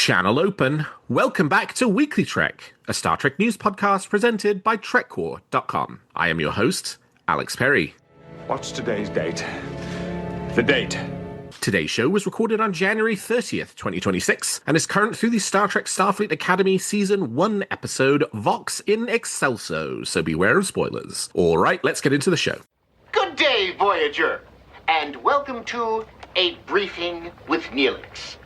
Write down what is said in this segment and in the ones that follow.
Channel open. Welcome back to Weekly Trek, a Star Trek news podcast presented by TrekCore.com. I am your host, Alex Perry. What's today's date? The date. Today's show was recorded on January 30th, 2026, and is current through the Star Trek Starfleet Academy Season 1 episode Vox in Excelso, so beware of spoilers. All right, let's get into the show. Good day, Voyager, and welcome to A Briefing with Neelix.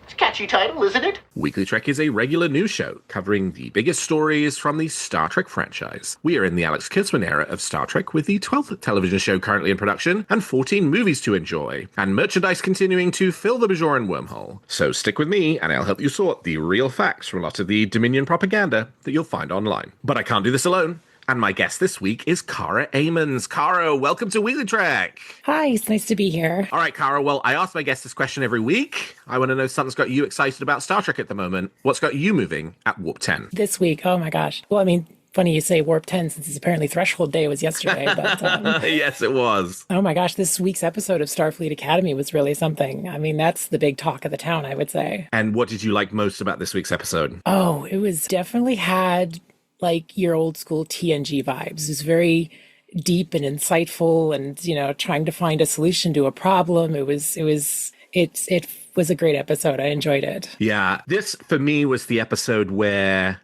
It's a catchy title, isn't it? Weekly Trek is a regular news show covering the biggest stories from the Star Trek franchise. We are in the Alex Kurtzman era of Star Trek, with the 12th television show currently in production and 14 movies to enjoy, and merchandise continuing to fill the Bajoran wormhole. So stick with me and I'll help you sort the real facts from a lot of the Dominion propaganda that you'll find online. But I can't do this alone. And my guest this week is Cara Amons. Cara, welcome to Weekly Trek. Hi, it's nice to be here. All right, Cara, well, I ask my guests this question every week. I want to know if something's got you excited about Star Trek at the moment. What's got you moving at Warp 10? This week, oh my gosh. Well, I mean, funny you say Warp 10 since it's apparently Threshold Day was yesterday. But yes, it was. Oh my gosh, this week's episode of Starfleet Academy was really something. I mean, that's the big talk of the town, I would say. And what did you like most about this week's episode? Oh, it was definitely had like your old school TNG vibes. It was very deep and insightful and, you know, trying to find a solution to a problem. It was a great episode. I enjoyed it. Yeah, this for me was the episode where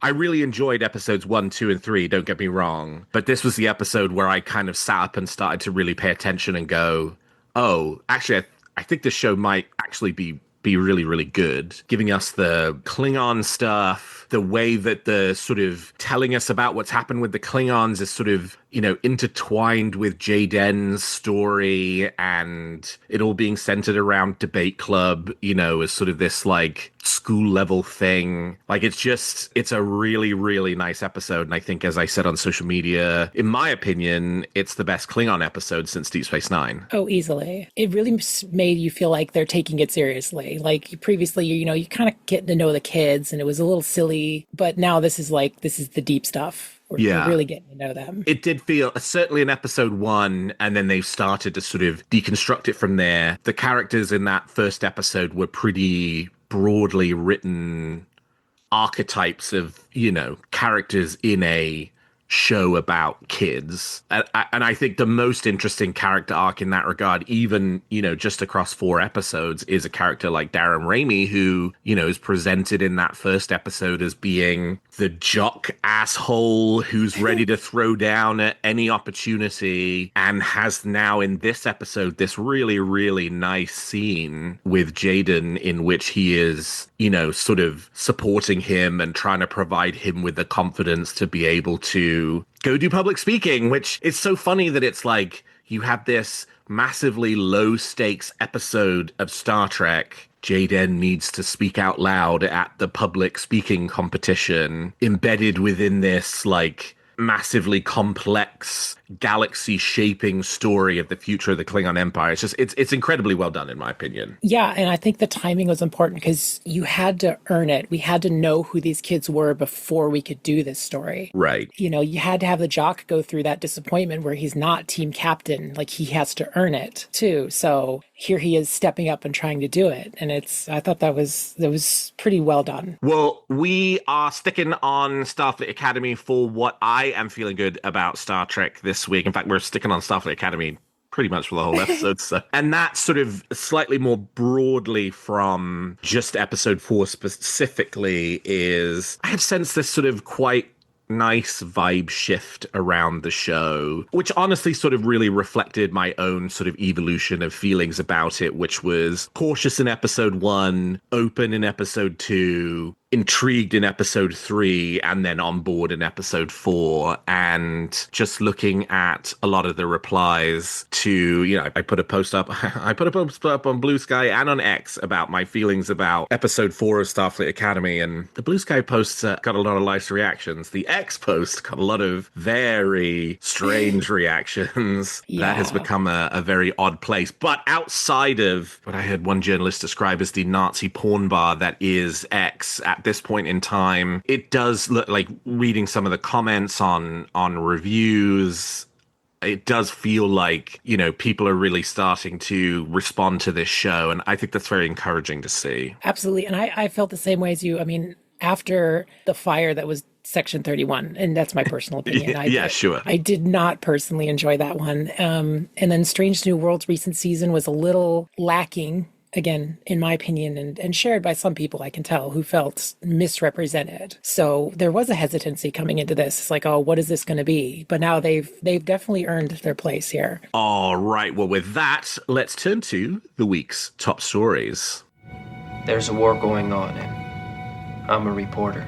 I really enjoyed episodes 1, 2, and 3, don't get me wrong. But this was the episode where I kind of sat up and started to really pay attention and go, oh, actually, I think this show might actually be really, really good. Giving us the Klingon stuff, the way that the sort of telling us about what's happened with the Klingons is sort of, you know, intertwined with Jaden's story, and it all being centered around Debate Club, you know, as sort of this like school level thing. Like it's a really, really nice episode. And I think, as I said on social media, in my opinion, it's the best Klingon episode since Deep Space Nine. Oh, easily. It really made you feel like they're taking it seriously. Like previously, you know, you kind of get to know the kids and it was a little silly, but now this is the deep stuff. We're really getting to know them. It did feel, certainly in episode 1, and then they've started to sort of deconstruct it from there. The characters in that first episode were pretty broadly written archetypes of, you know, characters in a show about kids. And I think the most interesting character arc in that regard, even, you know, just across 4 episodes, is a character like Darren Ramey, who, you know, is presented in that first episode as being the jock asshole who's ready to throw down at any opportunity, and has now in this episode this really, really nice scene with Jaden in which he is, you know, sort of supporting him and trying to provide him with the confidence to be able to go do public speaking, which is so funny that it's like you have this massively low stakes episode of Star Trek. Jaden needs to speak out loud at the public speaking competition, embedded within this like massively complex galaxy shaping story of the future of the Klingon Empire. It's incredibly well done, in my opinion. Yeah, and I think the timing was important because you had to earn it. We had to know who these kids were before we could do this story. Right. You know, you had to have the jock go through that disappointment where he's not team captain. Like, he has to earn it too. So here he is stepping up and trying to do it. And I thought that was pretty well done. Well, we are sticking on Starfleet Academy for what I am feeling good about Star Trek this week. In fact, we're sticking on Starfleet Academy pretty much for the whole episode. So. And that's sort of slightly more broadly from just episode 4 specifically is I have sensed this sort of quite nice vibe shift around the show, which honestly sort of really reflected my own sort of evolution of feelings about it, which was cautious in episode 1, open in episode 2, intrigued in episode 3, and then on board in episode 4. And just looking at a lot of the replies to, you know, I put a post up on Blue Sky and on X about my feelings about episode 4 of Starfleet Academy, and the Blue Sky posts got a lot of nice reactions. The X post got a lot of very strange reactions. Yeah. That has become a very odd place. But outside of what I heard one journalist describe as the Nazi porn bar that is X at this point in time, it does look like, reading some of the comments on reviews, it does feel like, people are really starting to respond to this show. And I think that's very encouraging to see. Absolutely. And I felt the same way as you. I mean, after the fire that was Section 31, and that's my personal opinion. Yeah, sure. I did not personally enjoy that one. And then Strange New Worlds recent season was a little lacking, again, in my opinion, and shared by some people, I can tell, who felt misrepresented. So there was a hesitancy coming into this. It's like, oh, what is this going to be? But now they've definitely earned their place here. All right. Well, with that, let's turn to the week's top stories. There's a war going on, and I'm a reporter.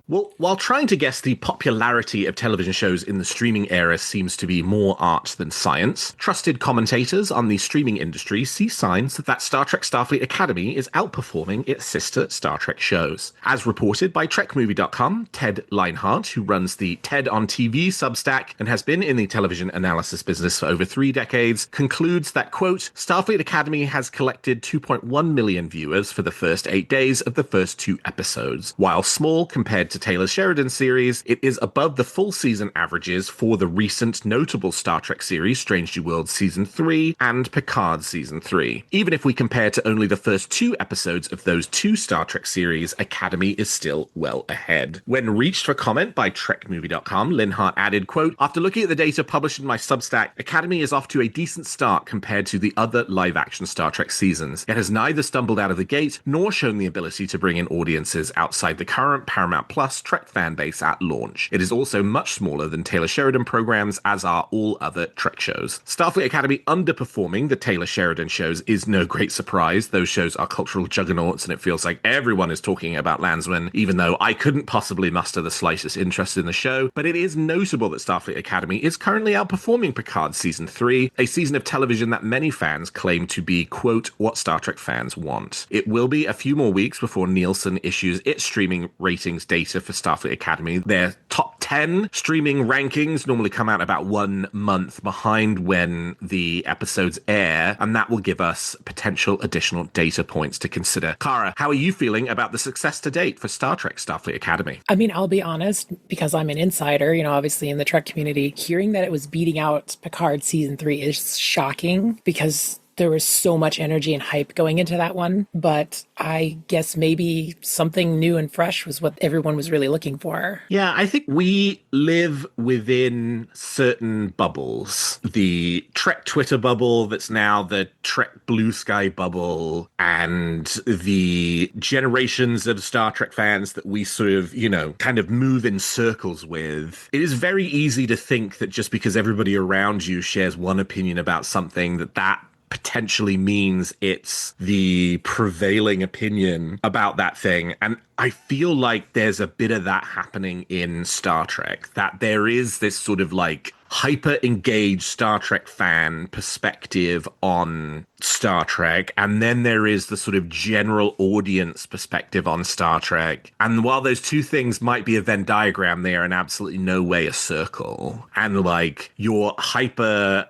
Well, while trying to guess the popularity of television shows in the streaming era seems to be more art than science, trusted commentators on the streaming industry see signs that Star Trek Starfleet Academy is outperforming its sister Star Trek shows. As reported by TrekMovie.com, Ted Leinhardt, who runs the TED on TV Substack and has been in the television analysis business for over 3 decades, concludes that, quote, Starfleet Academy has collected 2.1 million viewers for the first 8 days of the first 2 episodes. While small compared to Taylor Sheridan's series, it is above the full season averages for the recent notable Star Trek series Strange New Worlds Season 3 and Picard Season 3. Even if we compare to only the first 2 episodes of those 2 Star Trek series, Academy is still well ahead. When reached for comment by TrekMovie.com, Linhart added, quote, after looking at the data published in my Substack, Academy is off to a decent start compared to the other live-action Star Trek seasons. It has neither stumbled out of the gate nor shown the ability to bring in audiences outside the current Paramount Plus Trek fan base at launch. It is also much smaller than Taylor Sheridan programs, as are all other Trek shows. Starfleet Academy underperforming the Taylor Sheridan shows is no great surprise. Those shows are cultural juggernauts, and it feels like everyone is talking about Landsman, even though I couldn't possibly muster the slightest interest in the show. But it is notable that Starfleet Academy is currently outperforming Picard Season 3, a season of television that many fans claim to be, quote, what Star Trek fans want. It will be a few more weeks before Nielsen issues its streaming ratings data for Starfleet Academy. Their top 10 streaming rankings normally come out about 1 month behind when the episodes air, and that will give us potential additional data points to consider. Kara, how are you feeling about the success to date for Star Trek Starfleet Academy? I mean, I'll be honest, because I'm an insider, obviously in the Trek community, hearing that it was beating out Picard Season 3 is shocking, because there was so much energy and hype going into that one, but I guess maybe something new and fresh was what everyone was really looking for. Yeah, I think we live within certain bubbles. The Trek Twitter bubble that's now the Trek Blue Sky bubble, and the generations of Star Trek fans that we sort of, kind of move in circles with. It is very easy to think that just because everybody around you shares one opinion about something, that potentially means it's the prevailing opinion about that thing. And I feel like there's a bit of that happening in Star Trek, that there is this sort of like hyper engaged Star Trek fan perspective on Star Trek, and then there is the sort of general audience perspective on Star Trek. And while those two things might be a Venn diagram, they are in absolutely no way a circle. And like your hyper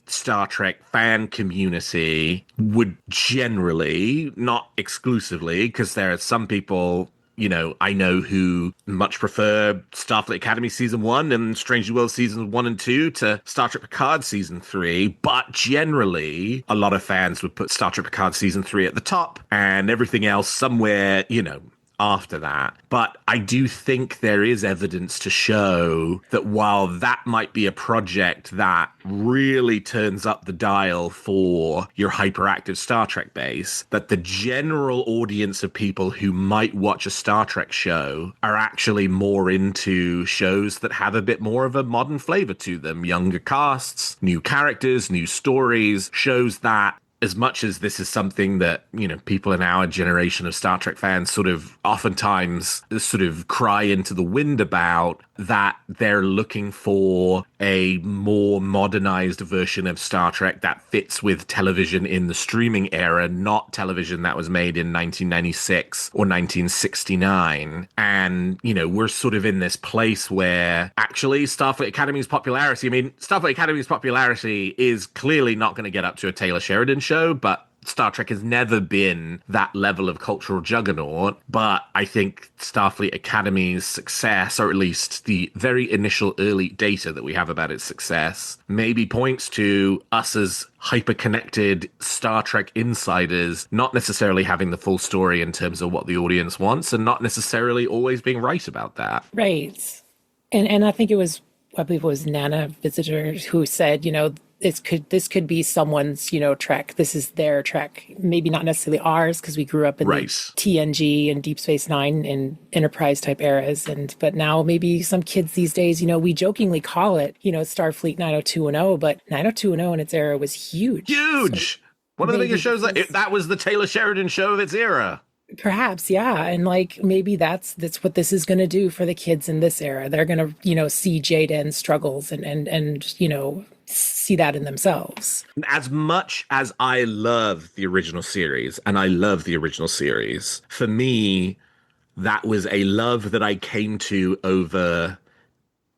Star Trek fan community would generally, not exclusively, because there are some people, I know who much prefer Starfleet Academy Season 1 and Strange New Worlds Seasons 1 and 2 to Star Trek Picard Season 3, but generally, a lot of fans would put Star Trek Picard Season 3 at the top and everything else somewhere, after that. But I do think there is evidence to show that while that might be a project that really turns up the dial for your hyperactive Star Trek base, that the general audience of people who might watch a Star Trek show are actually more into shows that have a bit more of a modern flavor to them. Younger casts, new characters, new stories, shows that as much as this is something that, people in our generation of Star Trek fans sort of oftentimes sort of cry into the wind about, that they're looking for a more modernized version of Star Trek that fits with television in the streaming era, not television that was made in 1996 or 1969. And, we're sort of in this place where actually Starfleet Academy's popularity, Starfleet Academy's popularity is clearly not going to get up to a Taylor Sheridan show, but Star Trek has never been that level of cultural juggernaut, but I think Starfleet Academy's success, or at least the very initial early data that we have about its success, maybe points to us as hyper-connected Star Trek insiders not necessarily having the full story in terms of what the audience wants and not necessarily always being right about that. Right. And I think I believe it was Nana Visitor who said, this could be someone's, Trek. This is their Trek. Maybe not necessarily ours, because we grew up in the TNG and Deep Space Nine and Enterprise type eras. But now maybe some kids these days, we jokingly call it, Starfleet 90210, but 90210 in its era was huge. Huge! So one of the biggest shows, that was the Taylor Sheridan show of its era. Perhaps, yeah. And maybe that's what this is going to do for the kids in this era. They're going to, see Jaden's struggles and see that in themselves. As much as I love the original series, for me, that was a love that I came to over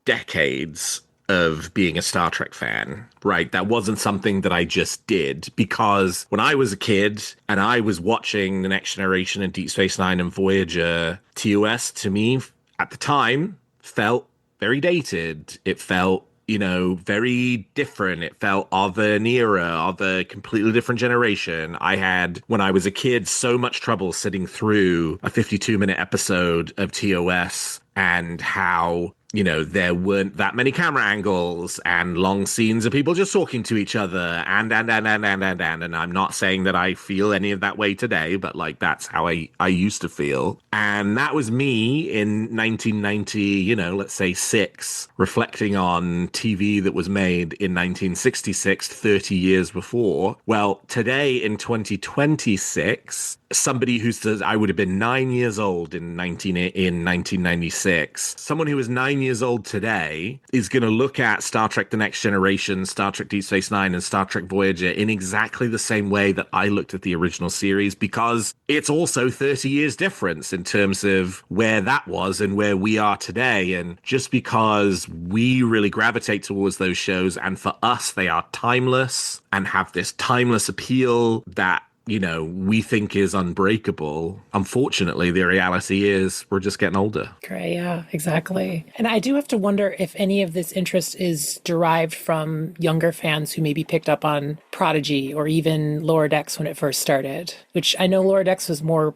decades of being a Star Trek fan, right? That wasn't something that I just did, because when I was a kid and I was watching The Next Generation and Deep Space Nine and Voyager, TOS to me at the time felt very dated. It felt, very different. It felt of an era, of a completely different generation. I had, when I was a kid, so much trouble sitting through a 52-minute episode of TOS and how there weren't that many camera angles and long scenes of people just talking to each other and I'm not saying that I feel any of that way today, but that's how I used to feel. And that was me in 1990, let's say 6, reflecting on TV that was made in 1966, 30 years before. Well, today in 2026, somebody who says I would have been 9 years old in 1996, someone who is 9 years old today is going to look at Star Trek The Next Generation, Star Trek Deep Space Nine, and Star Trek Voyager in exactly the same way that I looked at the original series, because it's also 30 years difference in terms of where that was and where we are today. And just because we really gravitate towards those shows, and for us they are timeless and have this timeless appeal that we think is unbreakable. Unfortunately, the reality is we're just getting older. Great, yeah, exactly. And I do have to wonder if any of this interest is derived from younger fans who maybe picked up on Prodigy or even Lower Decks when it first started, which I know Lower Decks was more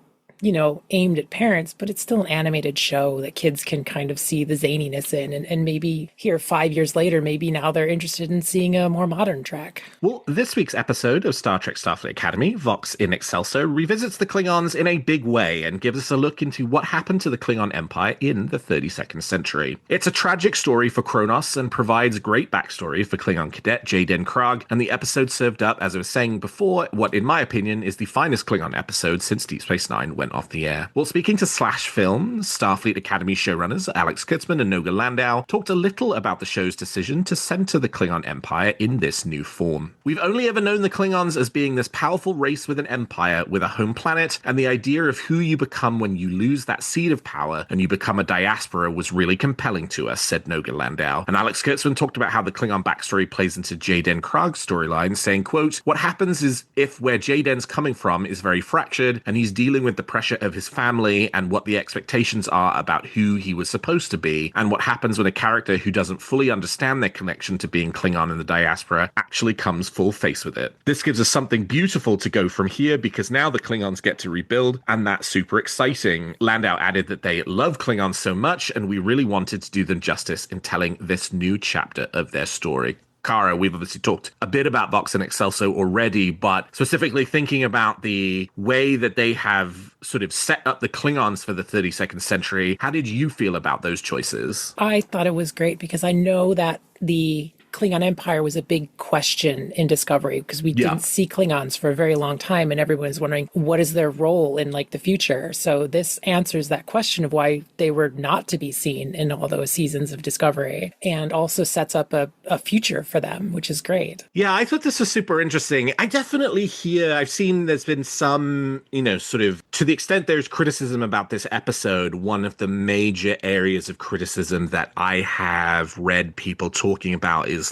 aimed at parents, but it's still an animated show that kids can kind of see the zaniness in. And maybe here 5 years later, maybe now they're interested in seeing a more modern Trek. Well, this week's episode of Star Trek Starfleet Academy, Vox in Excelso, revisits the Klingons in a big way and gives us a look into what happened to the Klingon Empire in the 32nd century. It's a tragic story for Kronos and provides great backstory for Klingon cadet Jaden Krag, and the episode served up, as I was saying before, what in my opinion is the finest Klingon episode since Deep Space Nine went off the air. Well, speaking to SlashFilm, Starfleet Academy showrunners Alex Kurtzman and Noga Landau talked a little about the show's decision to center the Klingon Empire in this new form. We've only ever known the Klingons as being this powerful race with an empire, with a home planet, and the idea of who you become when you lose that seed of power and you become a diaspora was really compelling to us, said Noga Landau. And Alex Kurtzman talked about how the Klingon backstory plays into Jaden Krag's storyline, saying, quote, "What happens is if where Jaden's coming from is very fractured and he's dealing with the pressure of his family and what the expectations are about who he was supposed to be, and what happens when a character who doesn't fully understand their connection to being Klingon in the diaspora actually comes full face with it. This gives us something beautiful to go from here, because now the Klingons get to rebuild, and that's super exciting." Landau added that they love Klingons so much, and we really wanted to do them justice in telling this new chapter of their story. Kara, we've obviously talked a bit about Vox and Excelso already, but specifically thinking about the way that they have sort of set up the Klingons for the 32nd century, how did you feel about those choices? I thought it was great because I know that the Klingon Empire was a big question in Discovery because we didn't see Klingons for a very long time, and everyone's wondering what is their role in the future. So this answers that question of why they were not to be seen in all those seasons of Discovery, and also sets up a future for them, which is great. Yeah, I thought this was super interesting. I definitely hear, I've seen there's been some, sort of, to the extent there's criticism about this episode, one of the major areas of criticism that I have read people talking about is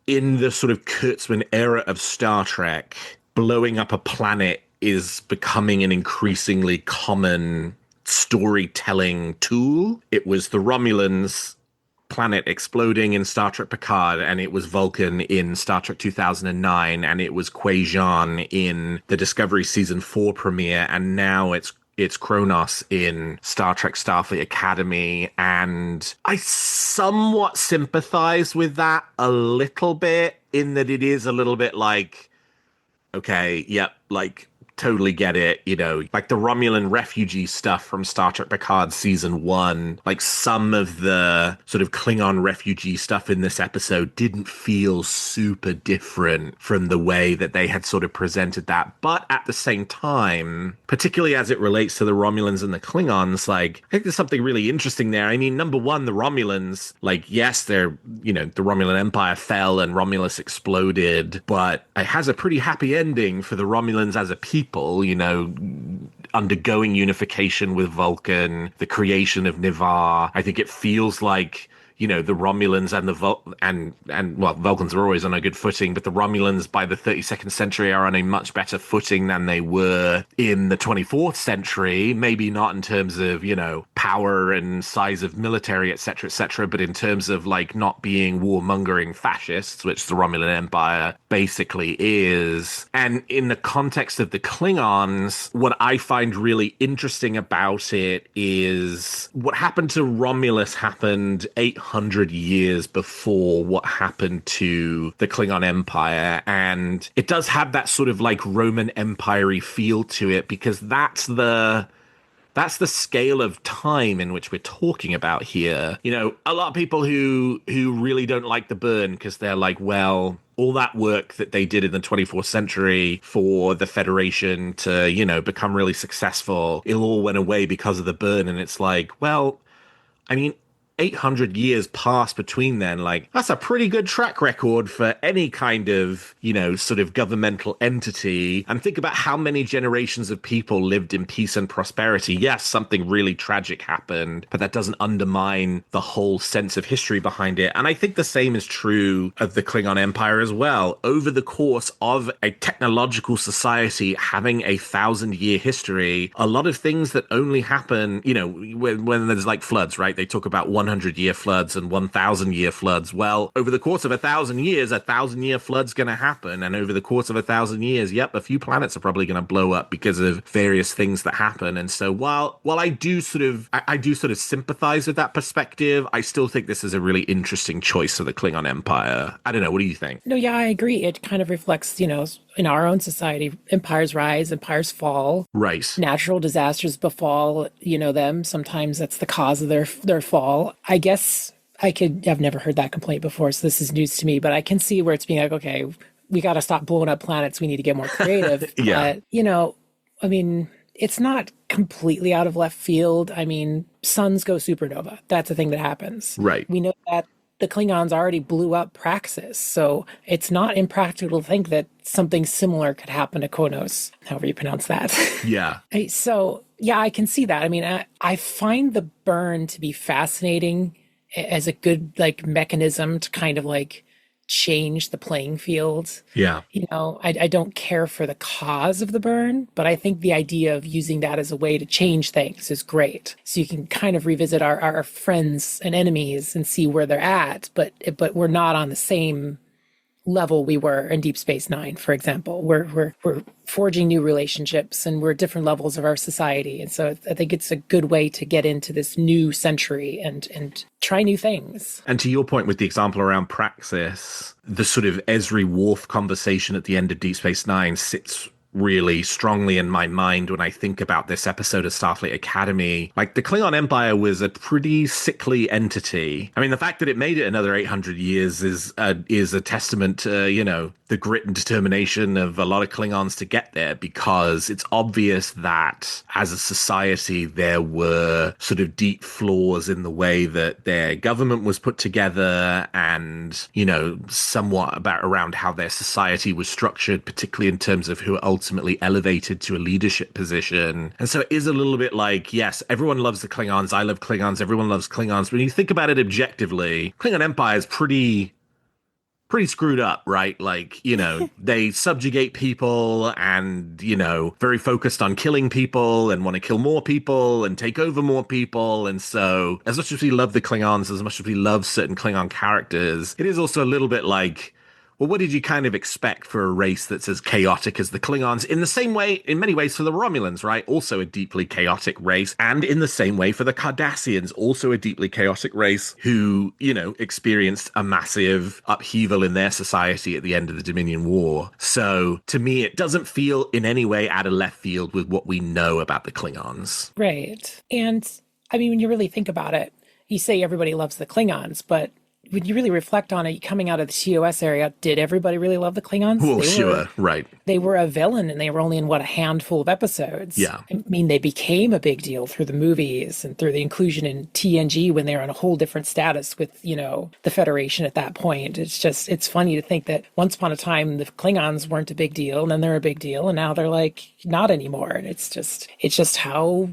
in the sort of Kurtzman era of Star Trek, blowing up a planet is becoming an increasingly common storytelling tool. It was the Romulans planet exploding in Star Trek Picard, and it was Vulcan in Star Trek 2009, and it was Quajan in the Discovery Season 4 premiere, and now it's Kronos in Star Trek Starfleet Academy. And I somewhat sympathize with that a little bit, in that it is a little bit like, okay, yep, like, totally get it, you know, like the Romulan refugee stuff from Star Trek Picard season 1, like some of the sort of Klingon refugee stuff in this episode didn't feel super different from the way that they had sort of presented that. But at the same time, particularly as it relates to the Romulans and the Klingons, like, I think there's something really interesting there. I mean, number one, the Romulans, like, yes, they're, you know, the Romulan Empire fell and Romulus exploded, but it has a pretty happy ending for the Romulans as a people. You know, undergoing unification with Vulcan, the creation of Ni'Var. I think it feels like, you know, the Romulans and well, Vulcans are always on a good footing, but the Romulans by the 32nd century are on a much better footing than they were in the 24th century. Maybe not in terms of, you know, power and size of military, etc., but in terms of like not being warmongering fascists, which the Romulan Empire basically is. And in the context of the Klingons, what I find really interesting about it is what happened to Romulus happened 800 years before what happened to the Klingon Empire. And it does have that sort of like Roman Empire-y feel to it, because that's the scale of time in which we're talking about here. You know, a lot of people who really don't like the burn because they're like, well, all that work that they did in the 24th century for the Federation to, you know, become really successful, it all went away because of the burn. And it's like, well, I mean, 800 years passed between then. Like, that's a pretty good track record for any kind of, you know, sort of governmental entity. And think about how many generations of people lived in peace and prosperity. Yes, something really tragic happened, but that doesn't undermine the whole sense of history behind it. And I think the same is true of the Klingon Empire as well. Over the course of a technological society having a 1,000-year history, a lot of things that only happen, you know, when there's like floods, right? They talk about 100-year floods and 1,000-year floods. Well, over the course of 1,000 years, a 1,000-year flood's going to happen. And over the course of 1,000 years, yep, a few planets are probably going to blow up because of various things that happen. And so while I do sort of sympathize with that perspective, I still think this is a really interesting choice for the Klingon Empire. I don't know. What do you think? No, yeah, I agree. It kind of reflects, you know, in our own society, empires rise, empires fall. Right. Natural disasters befall, you know, them. Sometimes that's the cause of their fall. I guess I've never heard that complaint before, so this is news to me, but I can see where it's being like, okay, we got to stop blowing up planets. We need to get more creative. Yeah. But, you know, I mean, it's not completely out of left field. I mean, suns go supernova. That's a thing that happens. Right. We know that the Klingons already blew up Praxis, so it's not impractical to think that something similar could happen to Kronos, however you pronounce that. Yeah. So, yeah, I can see that. I mean, I find the burn to be fascinating as a good, like, mechanism to kind of, like, change the playing field. Yeah. You know, I don't care for the cause of the burn, but I think the idea of using that as a way to change things is great. So you can kind of revisit our friends and enemies and see where they're at, but we're not on the same level we were in Deep Space Nine, for example. We're forging new relationships and we're at different levels of our society. And so I think it's a good way to get into this new century and try new things. And to your point with the example around Praxis, the sort of Esri Worf conversation at the end of Deep Space Nine sits really strongly in my mind when I think about this episode of Starfleet Academy. Like, the Klingon Empire was a pretty sickly entity. I mean, the fact that it made it another 800 years is a testament to, you know, the grit and determination of a lot of Klingons to get there, because it's obvious that as a society there were sort of deep flaws in the way that their government was put together and, you know, somewhat around how their society was structured, particularly in terms of who ultimately elevated to a leadership position. And so it is a little bit like, yes, everyone loves the Klingons. I love Klingons. Everyone loves Klingons. When you think about it objectively, Klingon Empire is pretty pretty screwed up, right? Like, they subjugate people and, very focused on killing people and want to kill more people and take over more people. And so as much as we love the Klingons, as much as we love certain Klingon characters, it is also a little bit like, well, what did you kind of expect for a race that's as chaotic as the Klingons? In the same way, in many ways, for the Romulans, right? Also a deeply chaotic race. And in the same way for the Cardassians, also a deeply chaotic race who, experienced a massive upheaval in their society at the end of the Dominion War. So to me, it doesn't feel in any way out of left field with what we know about the Klingons. Right. And I mean, when you really think about it, you say everybody loves the Klingons, but when you really reflect on it, coming out of the TOS area, did everybody really love the Klingons? Well, sure, right. They were a villain, and they were only in, a handful of episodes. Yeah. I mean, they became a big deal through the movies and through the inclusion in TNG when they were on a whole different status with, the Federation at that point. It's funny to think that once upon a time, the Klingons weren't a big deal, and then they're a big deal, and now they're, not anymore. And it's just how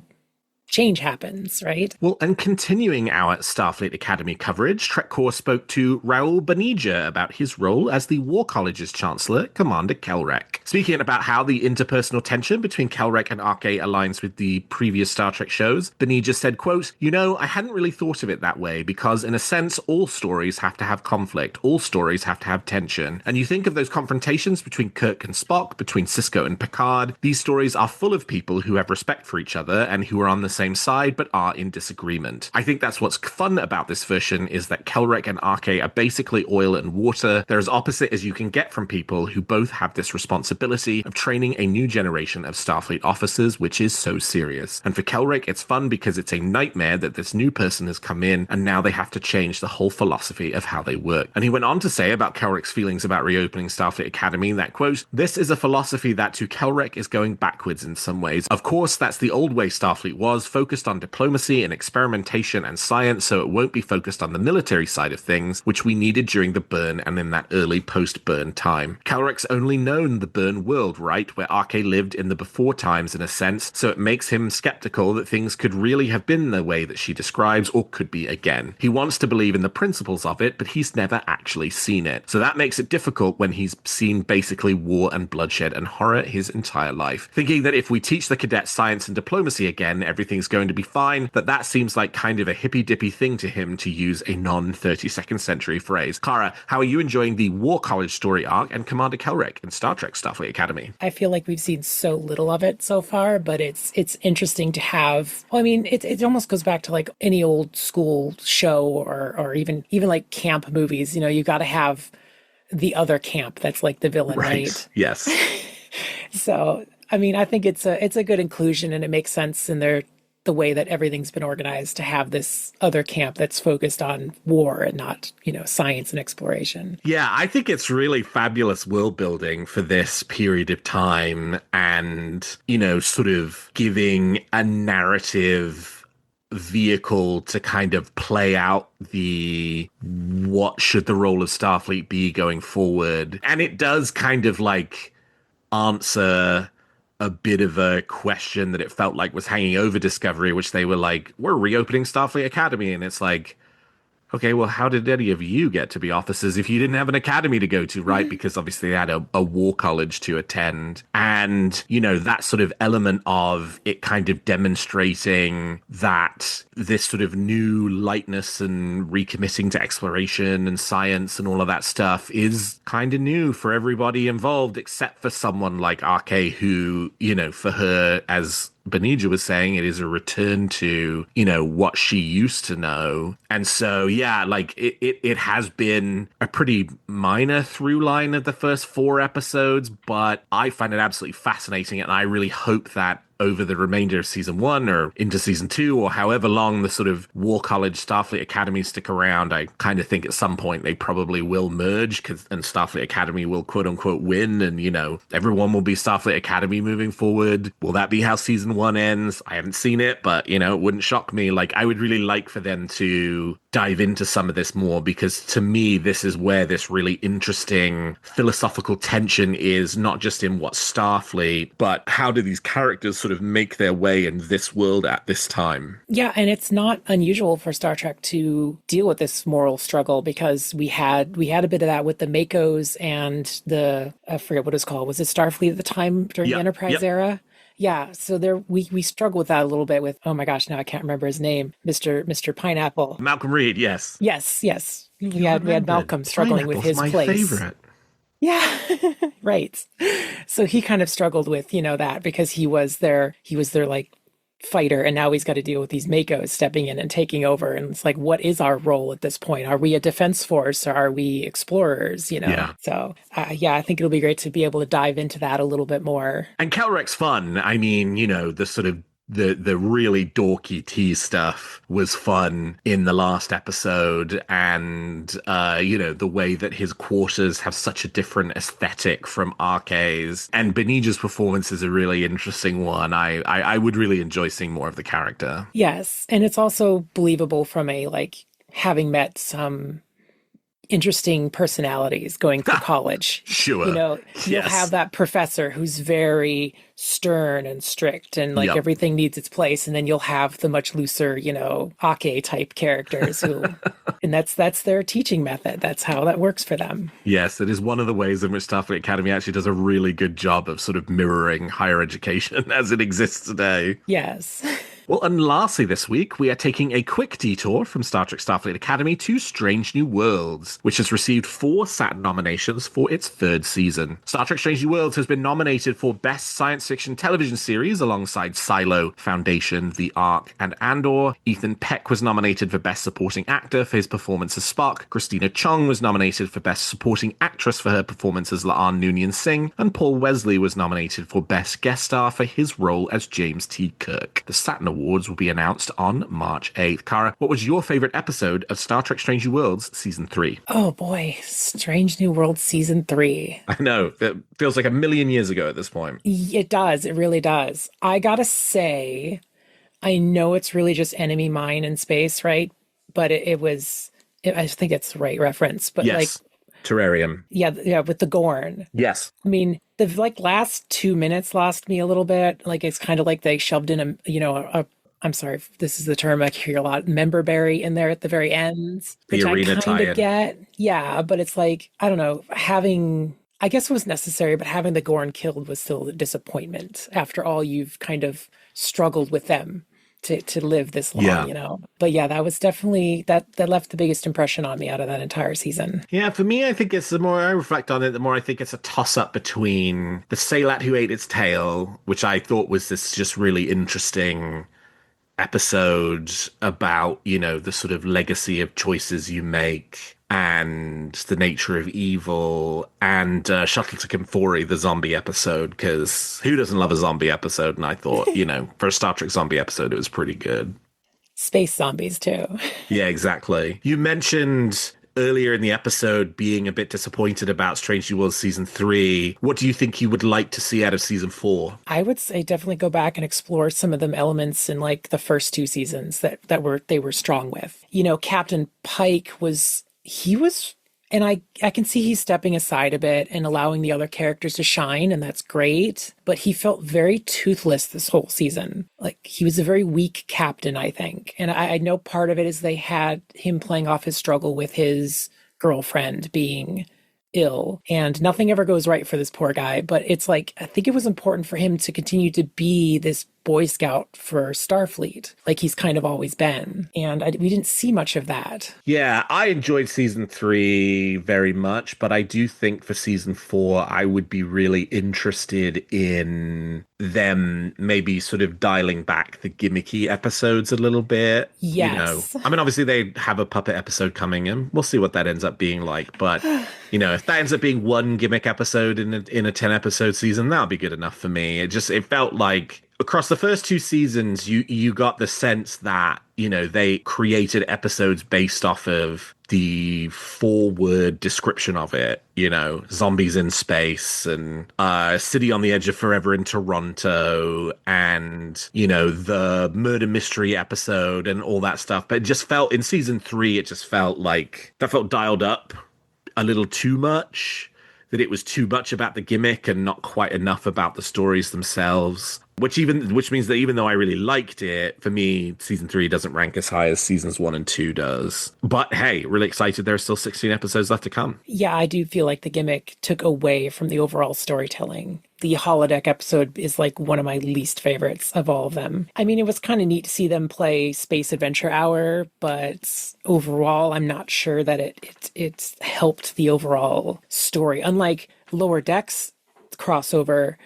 change happens, right? Well, and continuing our Starfleet Academy coverage, TrekCore spoke to Raoul Bhaneja about his role as the War College's Chancellor, Commander Kelrec. Speaking about how the interpersonal tension between Kelrec and RK aligns with the previous Star Trek shows, Bhaneja said, quote, I hadn't really thought of it that way because, in a sense, all stories have to have conflict. All stories have to have tension. And you think of those confrontations between Kirk and Spock, between Sisko and Picard. These stories are full of people who have respect for each other and who are on the same side but are in disagreement. I think that's what's fun about this version is that Kelrec and RK are basically oil and water. They're as opposite as you can get from people who both have this responsibility of training a new generation of Starfleet officers, which is so serious. And for Kelrec, it's fun because it's a nightmare that this new person has come in and now they have to change the whole philosophy of how they work. And he went on to say about Kelrec's feelings about reopening Starfleet Academy that, quote, this is a philosophy that to Kelrec is going backwards in some ways. Of course, that's the old way Starfleet was, focused on diplomacy and experimentation and science, so it won't be focused on the military side of things, which we needed during the burn and in that early post-burn time. Kelrec's only known the burn world, right, where RK lived in the before times in a sense, so it makes him skeptical that things could really have been the way that she describes or could be again. He wants to believe in the principles of it, but he's never actually seen it. So that makes it difficult when he's seen basically war and bloodshed and horror his entire life. Thinking that if we teach the cadets science and diplomacy again, everything's going to be fine, that seems like kind of a hippy-dippy thing to him, to use a non-32nd century phrase. Kara, how are you enjoying the War College story arc and Commander Kelrec in Star Trek Starfleet Academy? I feel like we've seen so little of it so far, but it's interesting to have. Well, I mean, it almost goes back to like any old school show or even like camp movies. You got to have the other camp that's like the villain, right? Yes. So, I mean, I think it's a good inclusion, and it makes sense in the way that everything's been organized to have this other camp that's focused on war and not, science and exploration. Yeah, I think it's really fabulous world building for this period of time and, sort of giving a narrative vehicle to kind of play out what should the role of Starfleet be going forward. And it does kind of like answer a bit of a question that it felt like was hanging over Discovery, which they were like, we're reopening Starfleet Academy. And it's like, okay, well, how did any of you get to be officers if you didn't have an academy to go to, right? Because obviously they had a war college to attend. And, that sort of element of it kind of demonstrating that this sort of new lightness and recommitting to exploration and science and all of that stuff is kind of new for everybody involved, except for someone like RK who, for her, as Bhaneja was saying, it is a return to, what she used to know. And so, yeah, like it has been a pretty minor through line of the first 4 episodes, but I find it absolutely fascinating. And I really hope that over the remainder of season 1 or into season 2 or however long the sort of War College Starfleet Academy stick around, I kind of think at some point they probably will merge and Starfleet Academy will quote unquote win and, everyone will be Starfleet Academy moving forward. Will that be how season 1 ends? I haven't seen it, but, it wouldn't shock me. Like, I would really like for them to dive into some of this more, because to me, this is where this really interesting philosophical tension is, not just in what's Starfleet, but how do these characters sort of make their way in this world at this time? Yeah, and it's not unusual for Star Trek to deal with this moral struggle, because we had a bit of that with the Makos and the, I forget what it was called. Was it Starfleet at the time during the Enterprise era? Yeah, so there we struggle with that a little bit with, oh my gosh, now I can't remember his name, Mr. Pineapple. Malcolm Reed, yes. Yes. We had Malcolm struggling with his my place. favorite. Yeah, right. So he kind of struggled with, that, because he was their like fighter, and now he's got to deal with these Makos stepping in and taking over, and it's like, what is our role at this point? Are we a defense force, or are we explorers? Yeah. So I think it'll be great to be able to dive into that a little bit more. And Kelrec's fun. I mean, the sort of the really dorky tea stuff was fun in the last episode, and the way that his quarters have such a different aesthetic from Arce's, and Bhaneja's performance is a really interesting one. I would really enjoy seeing more of the character. Yes, and it's also believable from a having met some interesting personalities going through college. Sure. You'll have that professor who's very stern and strict, and everything needs its place, and then you'll have the much looser, Ake type characters who and that's their teaching method. That's how that works for them. Yes, it is one of the ways in which Starfleet Academy actually does a really good job of sort of mirroring higher education as it exists today. Yes. Well, and lastly this week, we are taking a quick detour from Star Trek Starfleet Academy to Strange New Worlds, which has received 4 Saturn nominations for its 3rd season. Star Trek Strange New Worlds has been nominated for Best Science Fiction Television Series alongside Silo, Foundation, The Ark, and Andor. Ethan Peck was nominated for Best Supporting Actor for his performance as Spock. Christina Chong was nominated for Best Supporting Actress for her performance as La'an Noonien Singh. And Paul Wesley was nominated for Best Guest Star for his role as James T. Kirk. The Saturn Awards will be announced on March 8th. Kara, what was your favorite episode of Star Trek Strange New Worlds Season 3? Oh boy, Strange New Worlds Season 3. I know, it feels like a million years ago at this point. It does, it really does. I gotta say, I know it's really just enemy mine in space, right? But I think it's the right reference, but yes. Terrarium. Yeah, with the Gorn. Yes. I mean, the last 2 minutes lost me a little bit. It's kind of like they shoved in a I'm sorry if this is the term I hear a lot, member berry in there at the very end, which I kind of get. Yeah, but it's like, I don't know, I guess it was necessary, but having the Gorn killed was still a disappointment after all you've kind of struggled with them to live this long, But yeah, that was definitely, that left the biggest impression on me out of that entire season. Yeah, for me, I think it's, the more I reflect on it, the more I think it's a toss-up between the Saylat Who Ate Its Tail, which I thought was this just really interesting episode about, the sort of legacy of choices you make and the nature of evil, and Shuttle to Kemphori, the zombie episode, because who doesn't love a zombie episode? And I thought, for a Star Trek zombie episode, it was pretty good. Space zombies, too. Yeah, exactly. You mentioned earlier in the episode being a bit disappointed about Strange New Worlds Season 3. What do you think you would like to see out of Season 4? I would say definitely go back and explore some of them elements in the first 2 seasons that they were strong with. Captain Pike was, and I can see he's stepping aside a bit and allowing the other characters to shine, and that's great. But he felt very toothless this whole season. He was a very weak captain, I think. And I know part of it is they had him playing off his struggle with his girlfriend being ill, and nothing ever goes right for this poor guy. But it's I think it was important for him to continue to be this Boy Scout for Starfleet, like he's kind of always been. And we didn't see much of that. Yeah, I enjoyed Season 3 very much, but I do think for Season 4, I would be really interested in them maybe sort of dialing back the gimmicky episodes a little bit. Yes. I mean, obviously they have a puppet episode coming in. We'll see what that ends up being like. But, if that ends up being one gimmick episode in a 10-episode season, that'll be good enough for me. It felt like across the first 2 seasons, you got the sense that they created episodes based off of the forward description of it, zombies in space and city on the edge of forever in Toronto and, the murder mystery episode and all that stuff. But it just felt in season 3, it just felt like that felt dialed up a little too much, that it was too much about the gimmick and not quite enough about the stories themselves. Which means that even though I really liked it, for me, season 3 doesn't rank as high as seasons 1 and 2 does. But hey, really excited. There are still 16 episodes left to come. Yeah, I do feel like the gimmick took away from the overall storytelling. The holodeck episode is like one of my least favorites of all of them. I mean, it was kind of neat to see them play Space Adventure Hour, but overall, I'm not sure that it helped the overall story. Unlike Lower Decks crossover,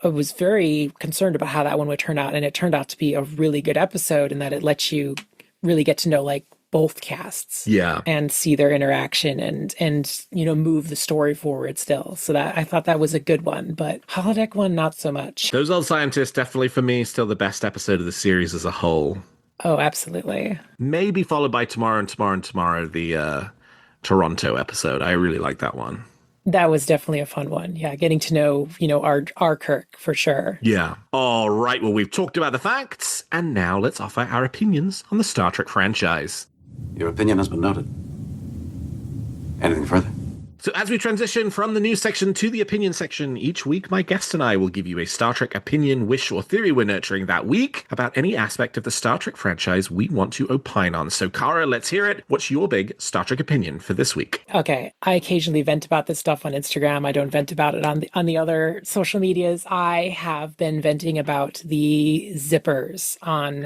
I was very concerned about how that one would turn out, and it turned out to be a really good episode in that it lets you really get to know like both casts, and see their interaction and move the story forward still. So that I thought that was a good one, but holodeck one not so much. Those Old Scientists definitely for me still the best episode of the series as a whole. Oh, absolutely. Maybe followed by Tomorrow, the Toronto episode. I really like that one. That was definitely a fun one. Yeah, getting to know, our Kirk for sure. Yeah. All right. Well, we've talked about the facts, and now let's offer our opinions on the Star Trek franchise. Your opinion has been noted. Anything further? So as we transition from the news section to the opinion section, each week my guest and I will give you a Star Trek opinion, wish, or theory we're nurturing that week about any aspect of the Star Trek franchise we want to opine on. So Kara, let's hear it. What's your big Star Trek opinion for this week? Okay, I occasionally vent about this stuff on Instagram. I don't vent about it on the other social medias. I have been venting about the zippers on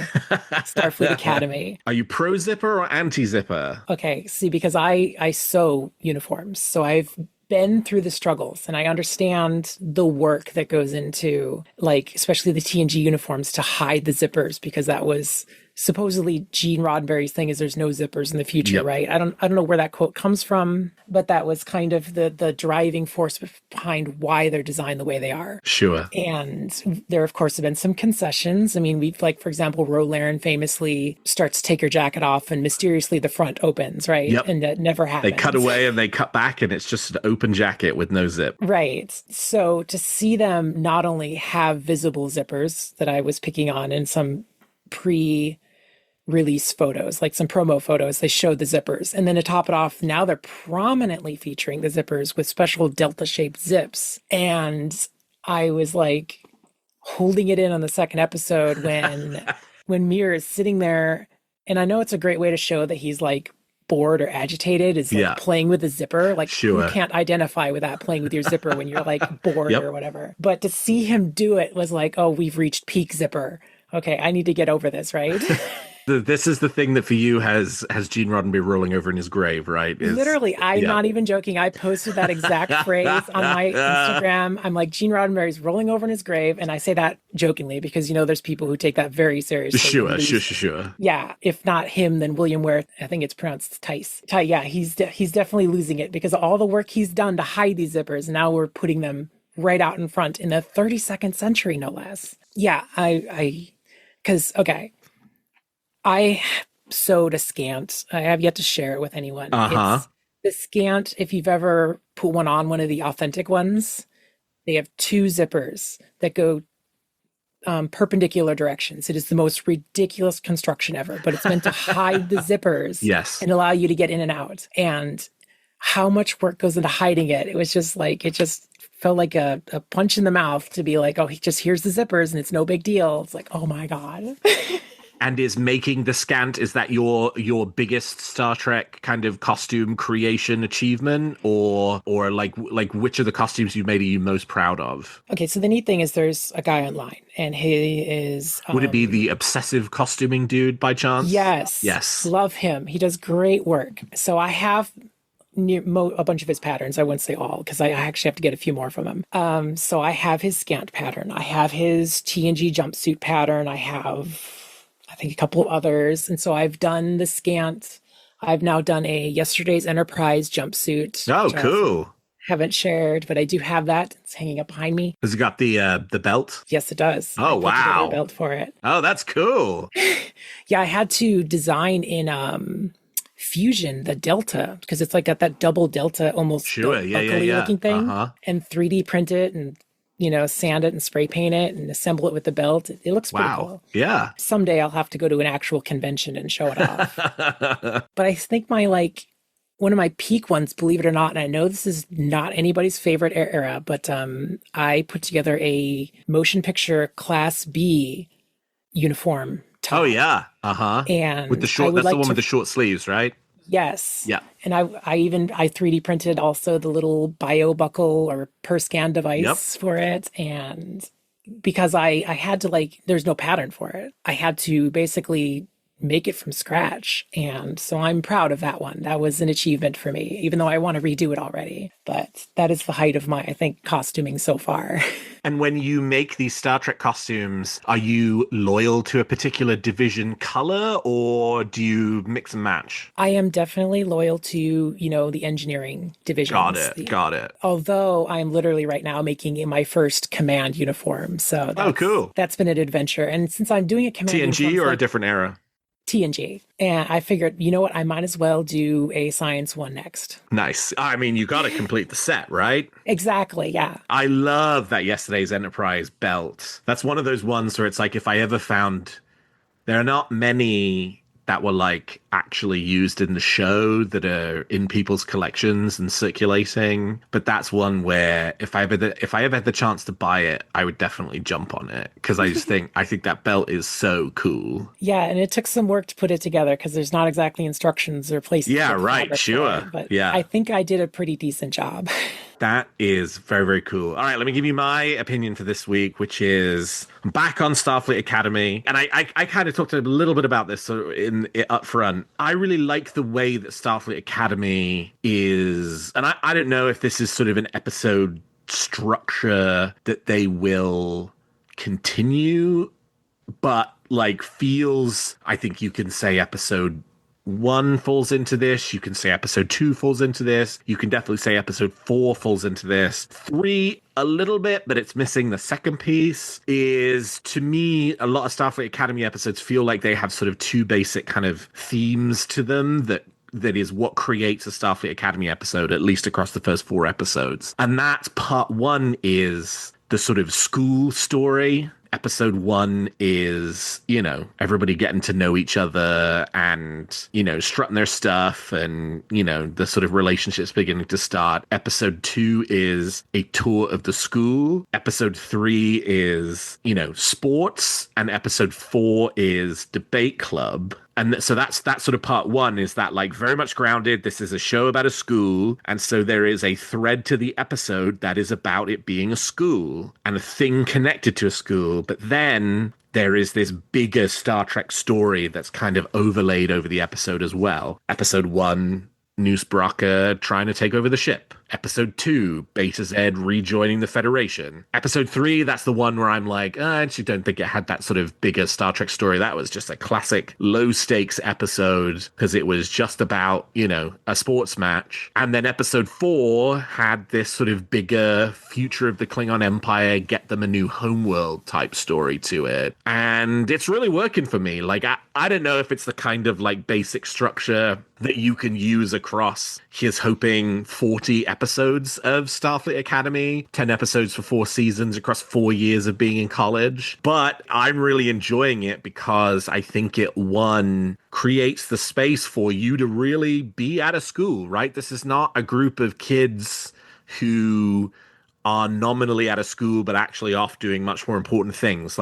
Starfleet Academy. Are you pro-zipper or anti-zipper? Okay, see, because I sew uniforms, so I've been through the struggles and I understand the work that goes into, like, especially the TNG uniforms to hide the zippers, because that was supposedly Gene Roddenberry's thing, is there's no zippers in the future, right? I don't know where that quote comes from, but that was kind of the driving force behind why they're designed the way they are. Sure. And there, of course, have been some concessions. I mean, we've, like, for example, Raoul famously starts to take her jacket off and mysteriously the front opens, right? Yep. And that never happens. They cut away and they cut back and it's just an open jacket with no zip. Right. So to see them not only have visible zippers that I was picking on in some pre-release photos, like some promo photos, they showed the zippers. And then to top it off, now they're prominently featuring the zippers with special delta-shaped zips. And I was like holding it in on the second episode when Mir is sitting there. And I know it's a great way to show that he's like bored or agitated, is like playing with the zipper. Like, you can't identify with that, playing with your zipper when you're like bored or whatever. But to see him do it was like, oh, we've reached peak zipper. Okay, I need to get over this, right? This is the thing that for you has Gene Roddenberry rolling over in his grave, right? Literally, I'm not even joking. I posted that exact phrase on my Instagram. I'm like, Gene Roddenberry's rolling over in his grave. And I say that jokingly because, there's people who take that very seriously. Sure. Yeah, if not him, then William Ware, I think it's pronounced Tice. Yeah, he's definitely losing it because of all the work he's done to hide these zippers. Now we're putting them right out in front in the 32nd century, no less. Yeah, I sewed a scant. I have yet to share it with anyone. It's the scant, if you've ever put one on, one of the authentic ones, they have two zippers that go perpendicular directions. It is the most ridiculous construction ever, but it's meant to hide the zippers and allow you to get in and out. And how much work goes into hiding it. It was just like, it just felt like a punch in the mouth to be like, oh, here's the zippers and it's no big deal. It's like, oh my God. And is making the scant, is that your biggest Star Trek kind of costume creation achievement, or like which of the costumes you made are you most proud of? Okay, so the neat thing is there's a guy online and he is would it be the obsessive costuming dude by chance? Yes. Love him. He does great work. So I have a bunch of his patterns. I wouldn't say all because I actually have to get a few more from him. So I have his scant pattern. I have his TNG jumpsuit pattern. I have, I think, a couple of others. And so I've done the scant. I've now done a Yesterday's Enterprise jumpsuit. Oh, cool. Haven't shared, but I do have that. It's hanging up behind me. Has it got the belt? Yes, it does. Oh, I put together a wow. belt for it. Oh, that's cool. Yeah, I had to design in Fusion the delta because it's like got that double delta, almost Sure. Yeah, buckly looking thing, Uh-huh. and 3D print it and sand it and spray paint it and assemble it with the belt. It looks pretty Wow. cool. Yeah. Someday I'll have to go to an actual convention and show it off. But I think one of my peak ones, believe it or not, and I know this is not anybody's favorite era, but I put together a motion picture Class B uniform top. Oh, yeah. Uh-huh. And with the short, that's the one with the short sleeves, right? Yes. Yeah. And I 3D printed also the little bio buckle or per scan device for it. And because I had to there's no pattern for it. I had to basically make it from scratch. And so I'm proud of that one. That was an achievement for me, even though I want to redo it already. But that is the height of my, I think, costuming so far. And when you make these Star Trek costumes, are you loyal to a particular division color or do you mix and match? I am definitely loyal to, the engineering division. Got it. Although I'm literally right now making my first command uniform. So cool. That's been an adventure. And since I'm doing a command TNG or a different era? TNG. And I figured, you know what? I might as well do a science one next. Nice. I mean, you got to complete the set, right? Exactly. Yeah. I love that Yesterday's Enterprise belt. That's one of those ones where it's like, if I ever found, there are not many that were actually used in the show that are in people's collections and circulating. But that's one where if I ever had the chance to buy it, I would definitely jump on it because I think that belt is so cool. Yeah, and it took some work to put it together because there's not exactly instructions or places. Yeah, right. Sure. But yeah, I think I did a pretty decent job. That is very, very cool. All right, let me give you my opinion for this week, which is I'm back on Starfleet Academy. And I kind of talked a little bit about this in up front. I really like the way that Starfleet Academy is, and I don't know if this is sort of an episode structure that they will continue, but feels, I think you can say episode 1 falls into this. You can say episode 2 falls into this. You can definitely say episode 4 falls into this. 3, a little bit, but it's missing the second piece. Is, to me, a lot of Starfleet Academy episodes feel like they have sort of 2 basic kind of themes to them that is what creates a Starfleet Academy episode, at least across the first 4 episodes. And that's part 1 is the sort of school story. Episode 1 is, everybody getting to know each other and, strutting their stuff and, the sort of relationships beginning to start. Episode 2 is a tour of the school. Episode 3 is, sports. And episode 4 is debate club. And so that's sort of part 1 is that very much grounded. This is a show about a school. And so there is a thread to the episode that is about it being a school and a thing connected to a school. But then there is this bigger Star Trek story that's kind of overlaid over the episode as well. Episode 1, Noose Brocka trying to take over the ship. Episode 2, Beta Z rejoining the Federation. Episode 3, that's the one where I'm I actually don't think it had that sort of bigger Star Trek story. That was just a classic low-stakes episode because it was just about, a sports match. And then episode 4 had this sort of bigger future of the Klingon Empire, get them a new homeworld type story to it. And it's really working for me. I don't know if it's the kind of basic structure that you can use across, here's hoping 40 episodes of Starfleet Academy, 10 episodes for 4 seasons across 4 years of being in college. But I'm really enjoying it because I think it, one, creates the space for you to really be at a school, right? This is not a group of kids who are nominally at a school, but actually off doing much more important things.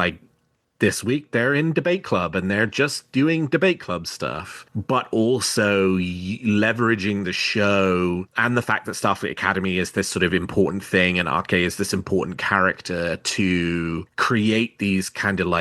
This week, they're in debate club and they're just doing debate club stuff, but also leveraging the show and the fact that Starfleet Academy is this sort of important thing and RK is this important character to create these kind of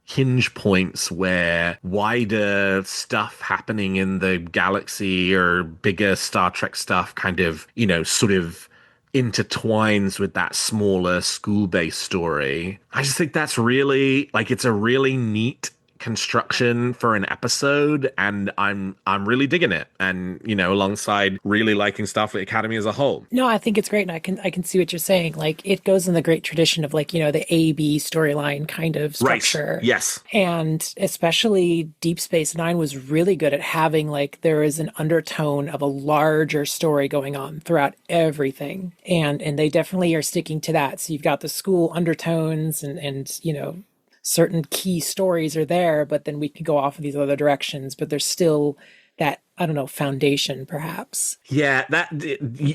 hinge points where wider stuff happening in the galaxy or bigger Star Trek stuff kind of, sort of intertwines with that smaller school-based story. I just think that's really it's a really neat construction for an episode, and I'm really digging it. And, you know, alongside really liking Starfleet Academy as a whole. No, I think it's great, and I can see what you're saying. Like, it goes in the great tradition of, like, you know, the A-B storyline kind of structure. Right. Yes. And especially Deep Space Nine was really good at having, like, there is an undertone of a larger story going on throughout everything. And they definitely are sticking to that. So you've got the school undertones and you know, certain key stories are there, but then we can go off in these other directions, but there's still that, I don't know, foundation perhaps. Yeah,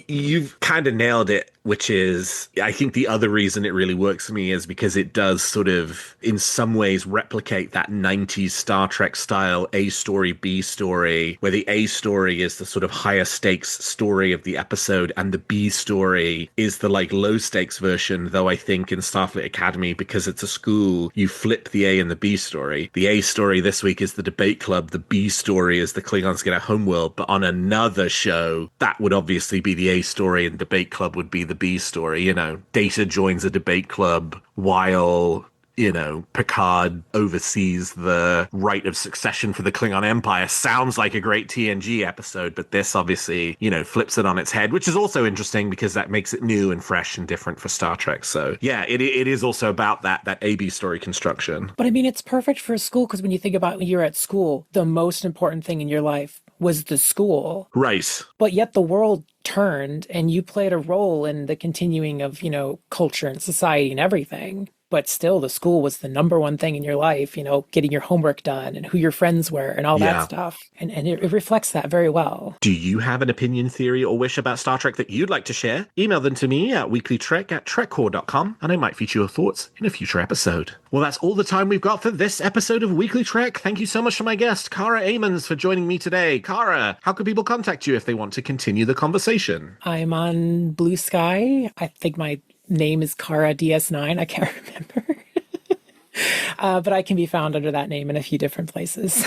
you've kind of nailed it, which is, I think the other reason it really works for me is because it does sort of, in some ways, replicate that 90s Star Trek style A story, B story, where the A story is the sort of higher stakes story of the episode, and the B story is the like low stakes version. Though I think in Starfleet Academy, because it's a school, you flip the A and the B story. The A story this week is the debate club. The B story is the Klingons get a homeworld. But on another show, that would obviously be the A story, and debate club would be the B story. You know, Data joins a debate club while, you know, Picard oversees the right of succession for the Klingon Empire. Sounds like a great TNG episode, but this obviously, you know, flips it on its head, which is also interesting because that makes it new and fresh and different for Star Trek. So yeah, it is also about that A-B story construction. But I mean, it's perfect for a school, because when you think about when you're at school, the most important thing in your life was the school. Right. But yet the world turned and you played a role in the continuing of, you know, culture and society and everything. But still, the school was the number one thing in your life, you know, getting your homework done and who your friends were and all that stuff. And it reflects that very well. Do you have an opinion, theory, or wish about Star Trek that you'd like to share? Email them to me at weeklytrek@trekcore.com, and I might feature your thoughts in a future episode. Well, that's all the time we've got for this episode of Weekly Trek. Thank you so much to my guest, Kara Amons, for joining me today. Kara, how can people contact you if they want to continue the conversation? I'm on Blue Sky. I think my name is Kara DS9. I can't remember. But I can be found under that name in a few different places.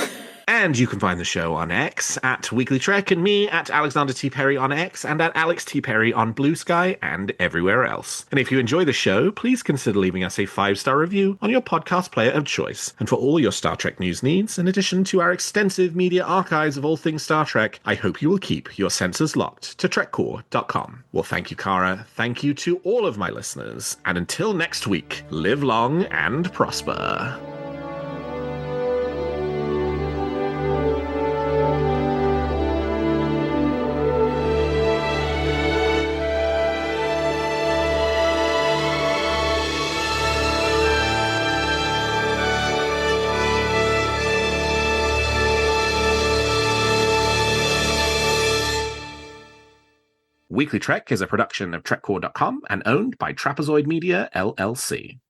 And you can find the show on X at Weekly Trek, and me at Alexander T. Perry on X, and at Alex T. Perry on Blue Sky and everywhere else. And if you enjoy the show, please consider leaving us a 5-star review on your podcast player of choice. And for all your Star Trek news needs, in addition to our extensive media archives of all things Star Trek, I hope you will keep your senses locked to TrekCore.com. Well, thank you, Kara. Thank you to all of my listeners. And until next week, live long and prosper. Weekly Trek is a production of TrekCore.com and owned by Trapezoid Media, LLC.